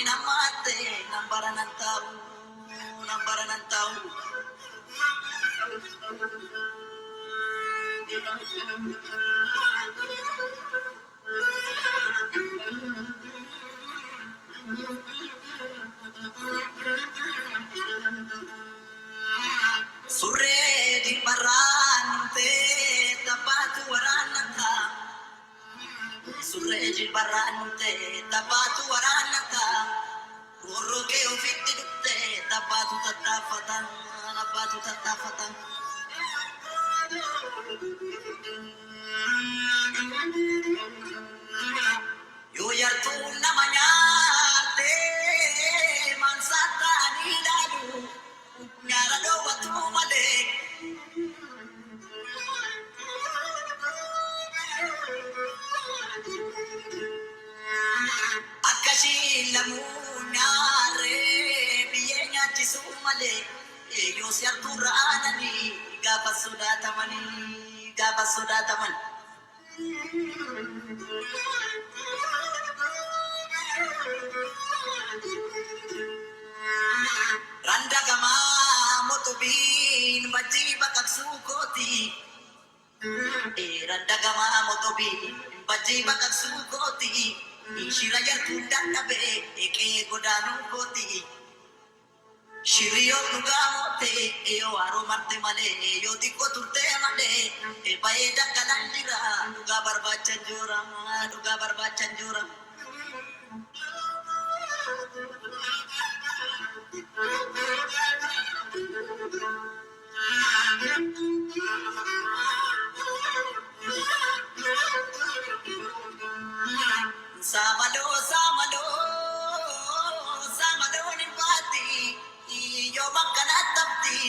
namate nambaranantau nambaranantau Surre di barante tapatu waranata Surre di barante tapatu waranata Urro ke ufitti dutte tapatu tatafatan Yo yartu namanya te mansata ni lalu nyara do watu male akashi lamu nyare biyenya tisumale yo yartu ranani gapa sudataman Randa gama motobin bajiba kaksukoti Randa gama motobin bajiba kaksukoti Shiraya tunda nabe eke godanu koti Shiriyo nugamote eo aro marte male yo diko turte male e baeda kalandira nuga barbachan jura Samalo nimpati yo makanatapti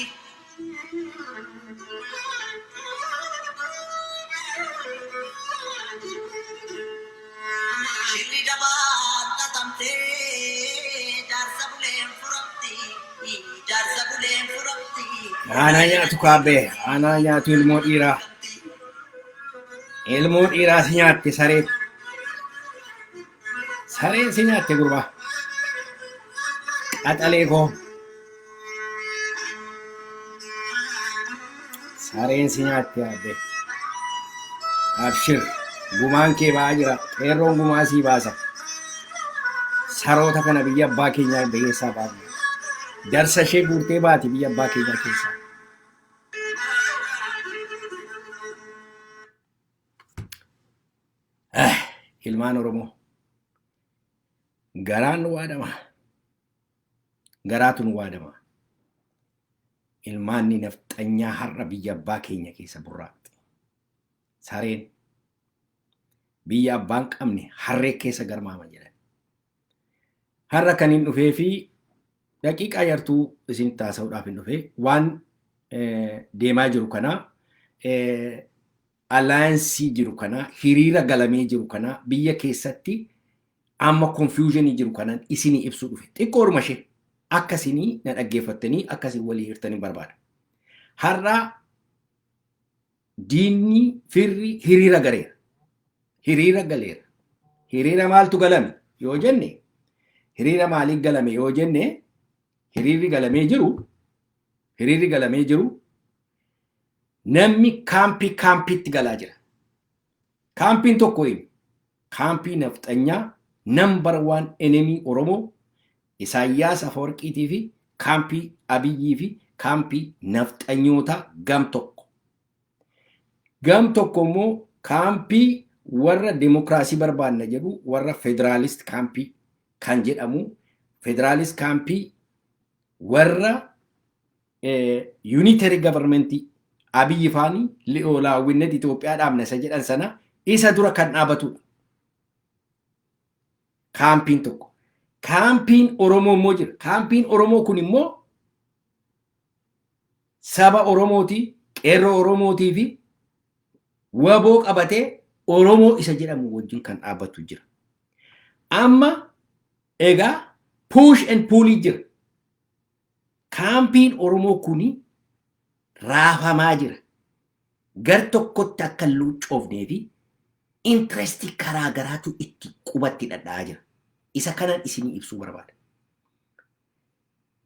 Shiri dabat tatamte darsabulen furapti Ananya tu kabe, ananya tu ilmu ira sinyati sare sinyati gurba. Ataleko sare sinyati abe. Abshir gumaan ke baajira qeerroon gumaasii baasa saroota kana biyya abbaa keenyaa beesaa baafne darsa ishee guurtee baati biyya abbaa keenyaa keessa ilmaan Oromoo garaan nu waadama garaatu nu waadama ilmaan ni nafxanyaa har'a biyya abbaa keenya keessa burraaqxe sareen biyya abbaan qabne harree keessa garmaaman jedhan har'a kan hin dhufee fi daqiiqaa yartuu isin taasisuudhaaf hin dhufee waan deemaa jiru kana alaayansii jiru kana hiriira galamee jiru kana biyya keessatti amma confusionii jiru kanaan isinii ibsuu dhufe xiqqooruma ishee akkasinii na dhaggeeffattanii akkasiin walii hirtanii barbaada har'a diinni firri hiriira galeera hiriira maaltu galame yoo jenne hiriira maaliif galame yoo jenne hiriirri galamee jiru namni kaampiitti galaa jira kaampiin tokko kaampii nafxanyaa number 1 enemy Oromoo Isaayyaas Afeworqiitii fi kaampii Abiyyii fi kaampii nafxanyoota gam tokko immoo kaampii warra demokraasii barbaanna jedhu warra federaalist kaampii kan jedhamu federaalist kaampii warra unitary government Abiyyi faani li'oolaawwinnet Itoophiyaa dhaabna isa jedhan sana isa dura kan dhaabatudha. Kaampiin tokko. Kaampiin Oromoo immoo jira. Kaampiin Oromoo kun immoo saba Oromootii, qeerroo Oromootii fi waboo qabatee Oromoo isa jedhamu wajjin kan dhaabbatu jira. Amma egaa push and pull jira. Kaampiin Oromoo kuni raafamaa jira. Gar tokkotti akka luucoofnee fi intirestii karaa garaatu itti qubatti dhadhaa jira. Isa kanan isinii ibsuu barbaada.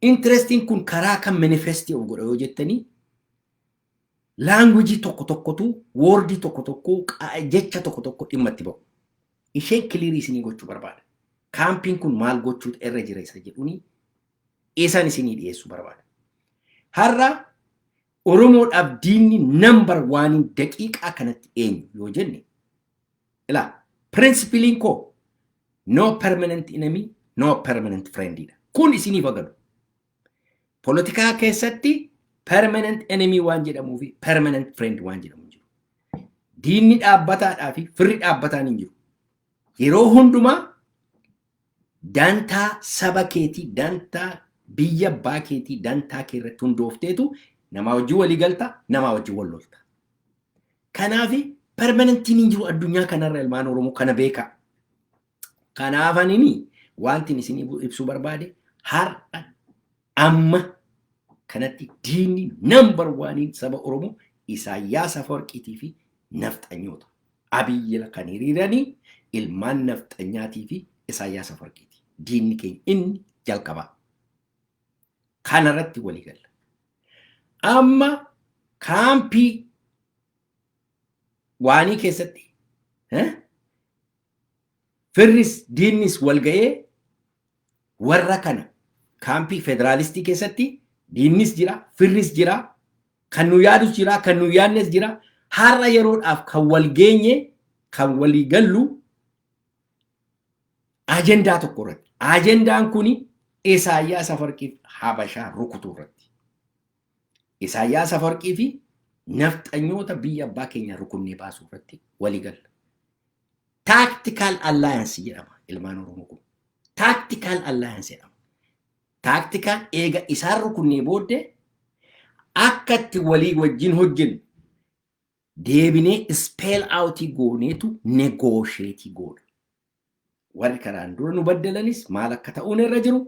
Interestiin kun karaa kan manifestii of godha yoo jettanii laanguujii tokko tokkotu woordii tokko tokko jecha tokko tokko dhimma itti ba'u. Isheen kiliirii isinii gochuu barbaada. Kaampiin kun maal gochuutu irra jira isa jedhuni isaan isinii dhiyeessuu barbaada. Har'a Oromoodhaaf diinni number 1 daqiiqaa kanatti eenyu yoo jenne ilaa principaliin koo no permanent enemy no permanent friend dha. Kun isiniif agadu. Politikaa keessatti permanent enemy waan jedhamuu fi permanent friend waan jedhamu jiru. Diinni dhaabbataadhaa fi firri dhaabbataan hin jiru. Yeroo hundumaa dantaa saba keetii, dantaa biyya abbaa keetii, dantaa kee irratti hundoofteetu nama wajjin walii galta, nama wajjin wal lolta. Kanaaf permanentiin hin jiru addunyaa kanarra ilmaan Oromoo kana beekaa. Kanaaf ani wanti isin ibsuu barbaade har'a amma kanatti diinni number 1 saba Oromoo Isaayyaas Afwerqiitii fi nafxanyoota. Abiyyi kan hiriiranii ilmaan nafxanyaatii fi Isaayyaas Afwerqiiti. Diinni keenya inni jalqabaa. Kanarratti walii galla. Amma kaampii waanii keessatti firris diinnis wal ga'ee warra kana kaampii federaalistii keessatti diinnis jira, firris jira, kan nu yaadus jira, kan nu yaadnes jira. Har'a yeroodhaaf kan wal geenye, kan walii gallu ajendaa tokko irratti. Ajendaan kuni Isaayyaas Afwerqiif Habashaa rukutuu irratti. Isaayyaas Afwerqii fi nafxanyoota biyya abbaa keenya rukunnee baasuu irratti walii galla. Tactical alliance jedhama ilmaan Oromoo kun. Tactical alliance jedhama. Tactical eega isaan rukunnee booddee akka itti walii wajjin hojjennu deebinee spell outii gooneetu negotiate goona. Warri karaan dura nu baddalanis maal akka ta'uun irra jiru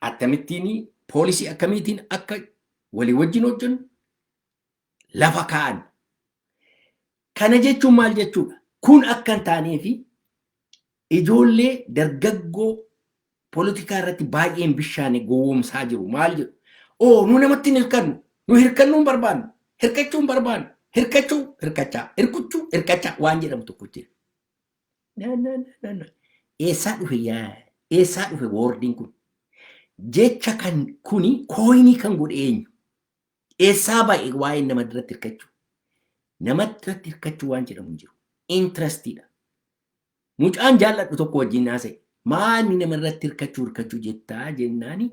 akkamittiin poolisii akkamiitiin akka walii wajjin hojjennu lafa kaa'an. Kana jechuun maal jechuudha? Kun akka hin taanee fi ijoollee dargaggoo politikaa irratti baay'een bishaane gowwoomsaa jiru. Maal jedhu? Oo nu namatti hin hirkannu. Nu hirkannuu hin barbaannu. Hirkachuu hin barbaannu. Hirkachuu hirkachaa. Hirkuchuu hirkachaa waan jedhamu tokko jira. Eessaa dhufe yaa? Eessaa dhufe woordiin kun? Jecha kan kuni kooyinii kan godhe eenyu? Eessaa baay'ee waa'ee nama irratti hirkachuu? Namatti irratti hirkachuu waan jedhamu jiru. Interestidha. Mucaan jaalladhu tokko wajjin naasa'e. Maani nama irratti hirkachuu jettaa jennaani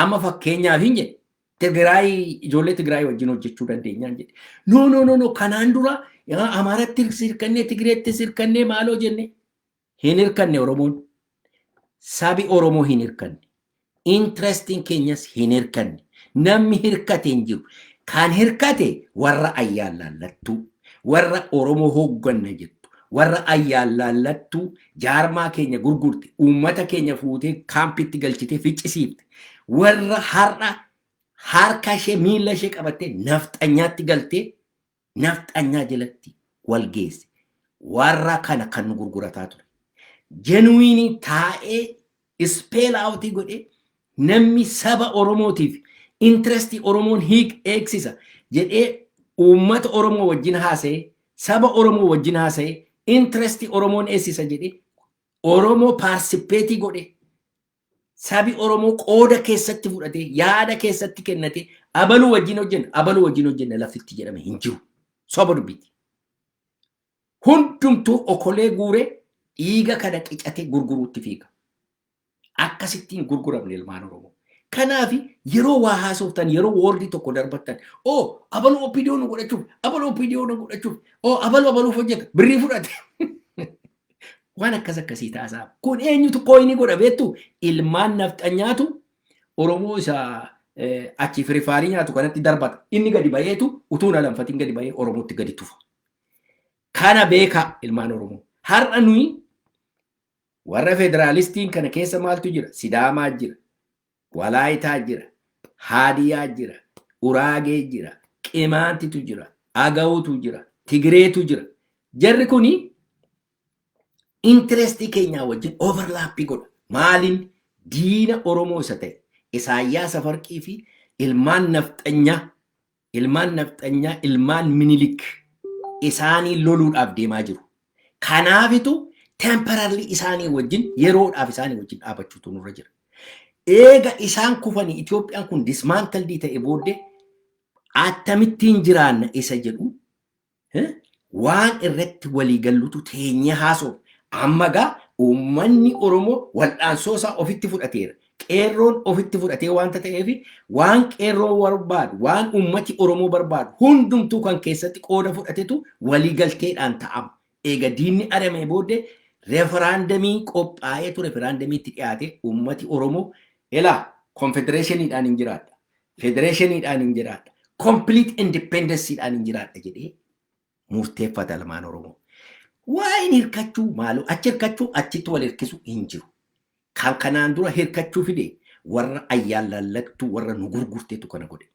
amma fakkeenyaaf hin jedhe. Tigraay ijoollee Tigraay wajjin hojjechuu dandeenyaan jedhe. No kanaan dura Amaaratti hirkannee Tigreetti hirkannee maaloo jenne hin hirkanne Oromoon. Sabi Oromoo hin hirkanne. Interestiin keenyas hin hirkanne. Namni hirkate hin jiru. Kan hirkate warra ayyaalaallattuu, warra Oromoo hoogganna jettu, warra ayyaalaallattuu jaarmaa keenya gurgurte, uummata keenya fuutee kaampitti galchitee ficcisiifte, warra harka ishee miila ishee qabattee nafxanyaatti galtee nafxanyaa jalatti wal geesse. Warra kana kan nu gurgurataa ture. Genuinii taa'ee spell outii godhee namni saba Oromootiif interestii Oromoon eegsisa jedhee uummata Oromoo wajjin haasa'ee saba Oromoo wajjin haasa'ee interestii Oromoon eegsisa jedhee Oromoo paarsipeetii godhee sabi Oromoo qooda keessatti fudhatee yaada keessatti kennatee abaluu wajjin hojjenna lafitti jedhame hin jiru. Soba dubbiti. Hundumtuu okolee guuree dhiiga kana qicatee gurguruutti fiiga. Akkasittiin gurguramne ilmaan Oromoo. Kanaaf yeroo waa haasoftan yeroo woordii tokko darbattan abaluu OPDO nu godhachuuf abaluuf hojjeta birrii fudhate. Waan akkasii taasaa. Kun eenyutu kooyinii godha beektu ilmaan nafxanyaatu Oromoo isa achi firifaarii nyaatu kanatti darbata. Inni gadi bayeetu utuu na lanfatiin gadi bayee Oromootti gadi tufa. Kana beekaa ilmaan Oromoo. Har'a nuyi warra federaalistiin kana keessa maaltu jira? Sidaamaa jira. Walaayitaa jira. Haadiyaa jira. Uraagee jira. Qimaantitu jira. Agawutu jira. Tigreetu jira. Jarri kuni interestii keenyaa wajjin overlappii godha. Maalin diina Oromoo isa ta'e Isaayyaas Afarqii fi ilmaan nafxanyaa ilmaan Minilik isaanii loluudhaaf deemaa jiru. Kanaafitu temporarily isaanii wajjin yeroodhaaf isaanii wajjin dhaabachuutu nurra jira. Eega isaan kufanii Itoophiyaan kun dismantled ta'e booddee akkamittiin jiraanna isa jedhu waan irratti walii gallutu teenye haasoo. Amma gaa uummanni Oromoo wal'aansoo isaa ofitti fudhateera. Qeerroon ofitti fudhatee waanta ta'eef waan qeerroo barbaadu waan uummati Oromoo barbaadu hundumtuu kan keessatti qooda fudhatetu walii galteedhaan ta'ama. Eega diinni adamee booddee reeferaandamii qophaa'ee ture reeferaandamiitti dhiyaate uummati Oromoo elaa konfedereeshiniidhaan hin jiraadha. Federeeshiniidhaan hin jiraadha. Complete independencyidhaan hin jiraadha jedhee murteeffata lamaan Oromoo. Waan hirkachuu maaloo achi hirkachuu achitti wal hirkisuu hin jiru. Kan kanaan dura hirkachuu fide warra ayyaallallattu warra nu gurgurteetu kana godhe.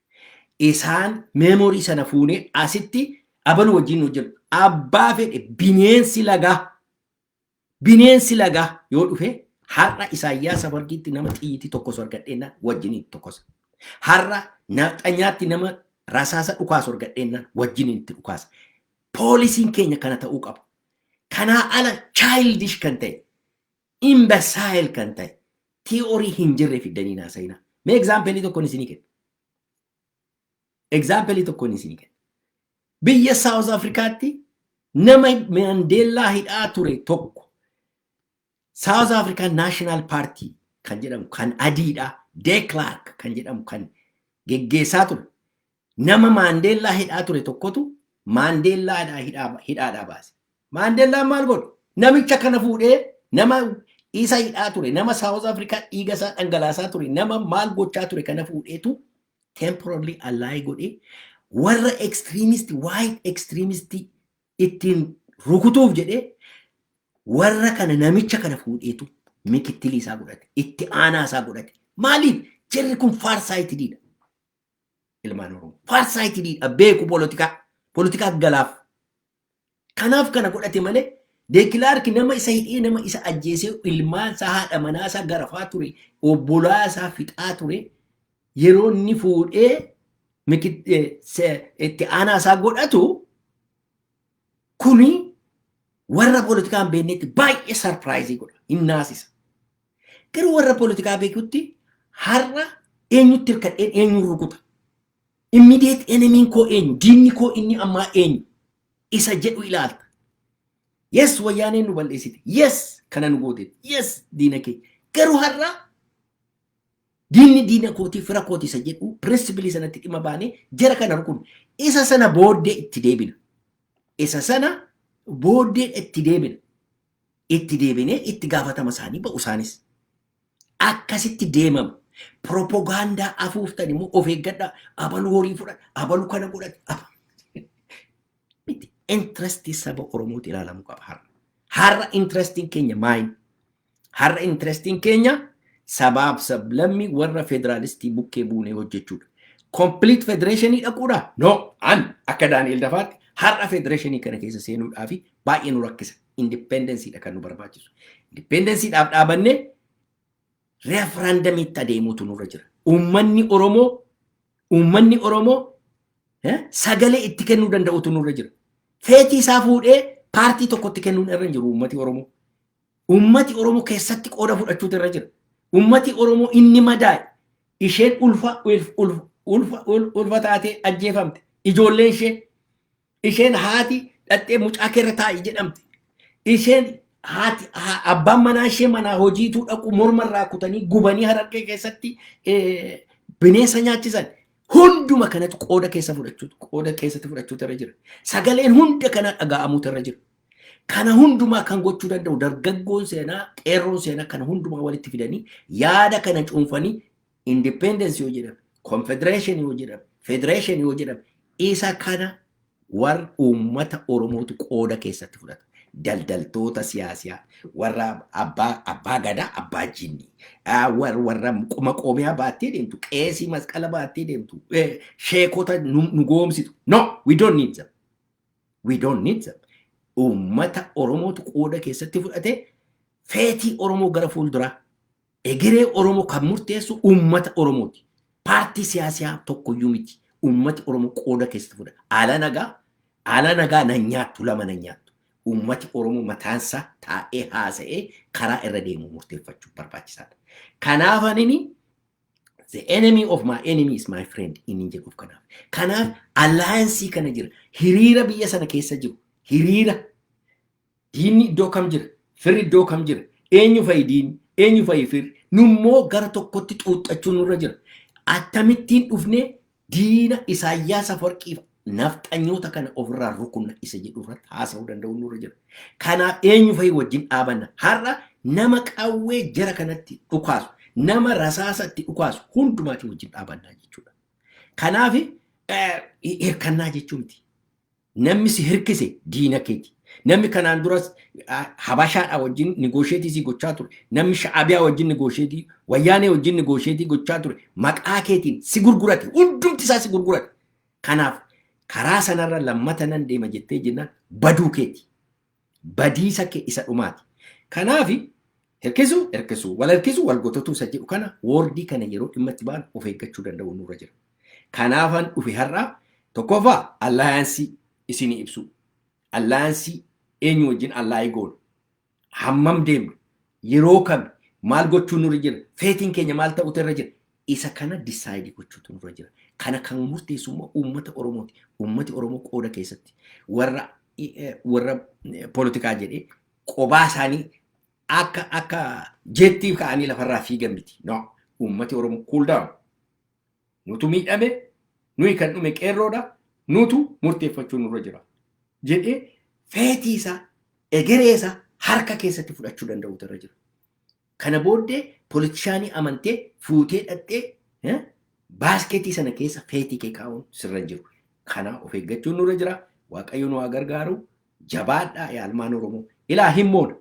Isaan meemorii sana fuunee asitti abaluu wajjin hojjetu. Abbaa fedhe bineensi lagaa yoo dhufe har'a Isaayyaas Afarqiitti nama xiyyitii tokkos argadheennaan wajjiniin tokkosa. Har'a nafxanyaatti nama rasaasa dhukaasu argadheennaan wajjiniin itti dhukaasa. Poolisiin keenya kana ta'uu qaba. Kanaa ala childish kan ta'e, imbecile kan ta'e, tiyorii hin jirre fiddanii naasayina. Mee egzaampelii tokkoon isinii kenna. Egzaampelii tokkoon isinii kenna. Biyya South Afrikaatti nama Mandeellaa hidhaa ture tokko South African National Party kan jedhamu kan adiidha. De Klerk kan jedhamu kan geggeessaa ture. Nama Mandeellaa hidhaa ture tokkotu Mandeellaadhaa hidhaadhaa baase. Mandeellaan maal godhu? Namicha kana fuudhee nama isa hidhaa ture, nama South Africa dhiiga isaa dhangalaasaa ture, nama maal gochaa ture kana fuudheetu temporarily allaa godhee warra extremist, white extremist ittiin rukutuuf jedhee warra kana namicha kana fuudheetu mikittilii isaa godhate, itti aanaa isaa godhate. Maaliif? Jarri kun farsaayitiidha. Ilmaan Oromoo. Farsaayitiidha. Beeku politikaa galaaf. Kanaaf kana godhate malee De Klerk nama isa hidhee nama isa ajjeesee ilmaan isaa haadha manaa isaa garafaa ture obbolaa isaa fixaa ture yeroo inni fuudhee itti aanaa isaa godhatu kuni warra politikaa hin beeknetti baay'ee sarpiraayizii godha hin naasisa. Garuu warra politikaa beekutti har'a eenyutti hirkadheen eenyu rukuta. Immediate enemy koo eenyu diinni koo inni ammaa eenyu isa jedhu ilaalta. Yes, wayyaaneen nu balleessite. Yes, kana nu goote. Yes, diina kee. Garuu har'a diinni diina kootii fira kootii isa jedhu principally sanatti dhimma baanee jara kana rukun. Isa sana booddee itti deebina. Isa sana booddee itti deebina. Itti deebinee itti gaafatama isaanii ba'u isaanis. Akkasitti deemama. Propagaandaa afuuftan immoo of eeggadhaa. Abaluu horii fudhadha. Abaluu kana godhadha. Interestii saba Oromooti ilaalamu qaba har'a. Har'a interestiin keenya maayin? Har'a interestiin keenya sabaaf sablammii warra federaalistii bukkee buunee hojjechuudha. Complete federeeshinii dhaquudha? No, akka Daani'el Dafaatti har'a federeeshinii kana keessa seenuudhaaf baay'ee nu rakkisa. Independensiidha kan nu barbaachisu. Independensiidhaaf dhaabannee reeferaandamiitti adeemuutu nurra jira. Uummanni Oromoo sagalee itti kennuu danda'utu nurra jira. Feetii isaa fuudhee paartii tokkotti kennuun irra hin jiru uummati Oromoo. Uummati Oromoo keessatti qooda fudhachuutu irra jira. Uummati Oromoo inni madaa'e isheen ulfa taatee ajjeefamte. Ijoolleen isheen haati dhattee mucaa keerra taa'i jedhamte. Isheen haati abbaan manaa ishee manaa hojiituu dhaqu mormarraa kutanii gubanii Harargee keessatti bineensa nyaachisan. Hunduma kanatu qooda keessatti fudhachuutu irra jira. Sagaleen hunda kana dhaga'amuutu irra jira. Kana hundumaa kan gochuu danda'u dargaggoon seenaa, qeerroon seenaa kana hundumaa walitti fidanii yaada kana cuunfanii independence yoo jedhame, confederation yoo jedhame, federation yoo jedhame, isa kana warra uummata Oromootu qooda keessatti fudhata. Daldaltoota siyaasaa, warra abbaa gadaa, abbaa jinni, warra maqoomiyaa baattee deemtu, qeesii masqala baattee deemtu, sheekota nu goomsitu. No, we don't need them. We don't need them. Uummata Oromootu qooda keessatti fudhatee feetii Oromoo gara fuulduraa Egeree Oromoo kan murteessu uummata Oromooti. Paartii siyaasaa tokkoyyuu miti. Uummati Oromoo qooda keessatti fudha. Haala nagaa nan nyaattu lama nan nyaattu. Uummati Oromoo mataansaa taa'ee haasa'ee karaa irra deemu murteeffachuu barbaachisaadha. Kanaaf anini the enemy of my enemy is my friend inni jedhuuf kanaaf. Kanaaf alliance kana jira. Hiriira biyya sana keessa jiru. Hiriira diinni iddoo kam jira? Firri iddoo kam jira? Eenyu fa'i diinni? Eenyu fa'i firri? Nummoo gara tokkotti xuuxxachuu nurra jira. Akkamittiin dhufnee diina Isaayyaas Afwerqiif nafxanyoota kana ofirraa rukunna isa jedhu irratti haasa'uu danda'u nurra jira. Kanaaf eenyu fa'i wajjin dhaabanna? Har'a nama qawwee jara kanatti dhukaasu, nama rasaasatti dhukaasu hundumaatti wajjin dhaabannaa jechuudha. Kanaaf hirkannaa jechuun miti. Namni si hirkise diina keeti. Namni kanaan duras Habashaadha wajjin negoosheetii gochaa ture. Namni Sha'abiyaa wajjin negoosheetii, Wayyaanee wajjin negoosheetii gochaa ture. Maqaa keetiin si gurgurate. Hundumti isaa si gurgurate. Kanaaf karaa sanarra lammata nan deema jettee jennaan baduu keeti. Badiisa kee isa dhumaati. Kanaaf hirkisuu, wal gototuu isa jedhu kana woordii kana yeroo dhimma itti ba'an of eeggachuu danda'u nurra jira. Kanaafan dhufe har'aa tokkoffaa allaayansii isinii ibsu. Allaayansii eenyu wajjin allaayii goonu. Hammam deemnu. Yeroo kam maal gochuun nurra jira. Feetiin keenya maal ta'utu irra jira. Isa kana disaayidii gochuutu nurra jira. Kana kan murteessu immoo uummata Oromooti. Uummati Oromoo qooda keessatti warra poolitikaa jedhee qobaa isaanii akka jettii ka'anii lafarraa fiigan miti. No, uummati Oromoo cool down. Nutu miidhame, nuyi kan dhume qeerroodha. Nutu murteeffachuu nurra jira. Jedhee feetii isaa, egeree isaa harka keessatti fudhachuu danda'utu irra jira. Kana booddee poolitishaanii amantee fuutee dhaqxee baaskeetii sana keessa feetii kee kaa'uun sirra jiru. Kana of eeggachuun nurra jira. Waaqayyo nu haa gargaaru. Jabaadhaa ilmaan Oromoo. Ilaa himmoodha.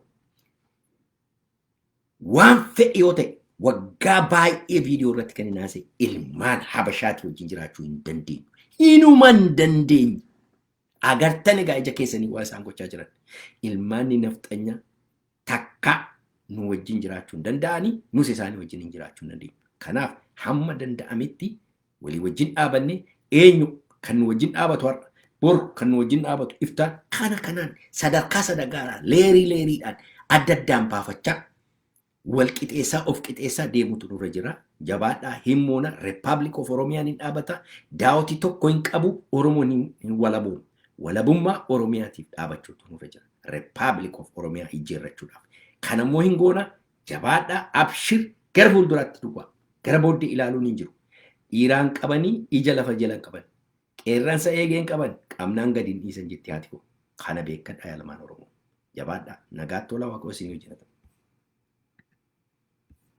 Waan fedhi yoo ta'e waggaa baay'ee viidiyoo irratti kan hin haasa'e ilmaan Habashaatii wajjin jiraachuu hin dandeenyu. Inuma hin dandeenyu. Agartan egaa ija keessanii waa isaan gochaa jiran. Ilmaanni nafxanyaa takka nu wajjin jiraachuu hin danda'anii nus isaanii wajjin hin jiraachuu hin dandeenyu. Kanaaf hamma danda'ametti walii wajjin dhaabanne eenyu kan nu wajjin dhaabatu har'a bor kan nu wajjin dhaabatu iftaan kanaan sadarkaa sadarkaadhaan leeriidhaan adda addaan baafachaa wal qixeessaa of qixeessaa deemutu nurra jira. Jabaadhaa himmoona Republic of Oromiyaan hin dhaabata. Daawwatii tokko hin qabu Oromoon hin walabuun. Walabummaa Oromiyaatiif dhaabachuutu nurra jira. Republic of Oromiyaa ijjeerrachuudhaaf. Kanammoo hin goona jabaadhaa abshir gara fuulduraatti duwwaa. Gara booddee ilaaluun hin jiru. Dhiiraan qabanii ija lafa jalan qaban. Qeerransa eegeen qaban qabnaan gadi hin dhiisan jetti haati koo. Kana beekadhaa ilmaan Oromoo. Jabaadhaa nagaatti tola Waaqoo isin hojjetata.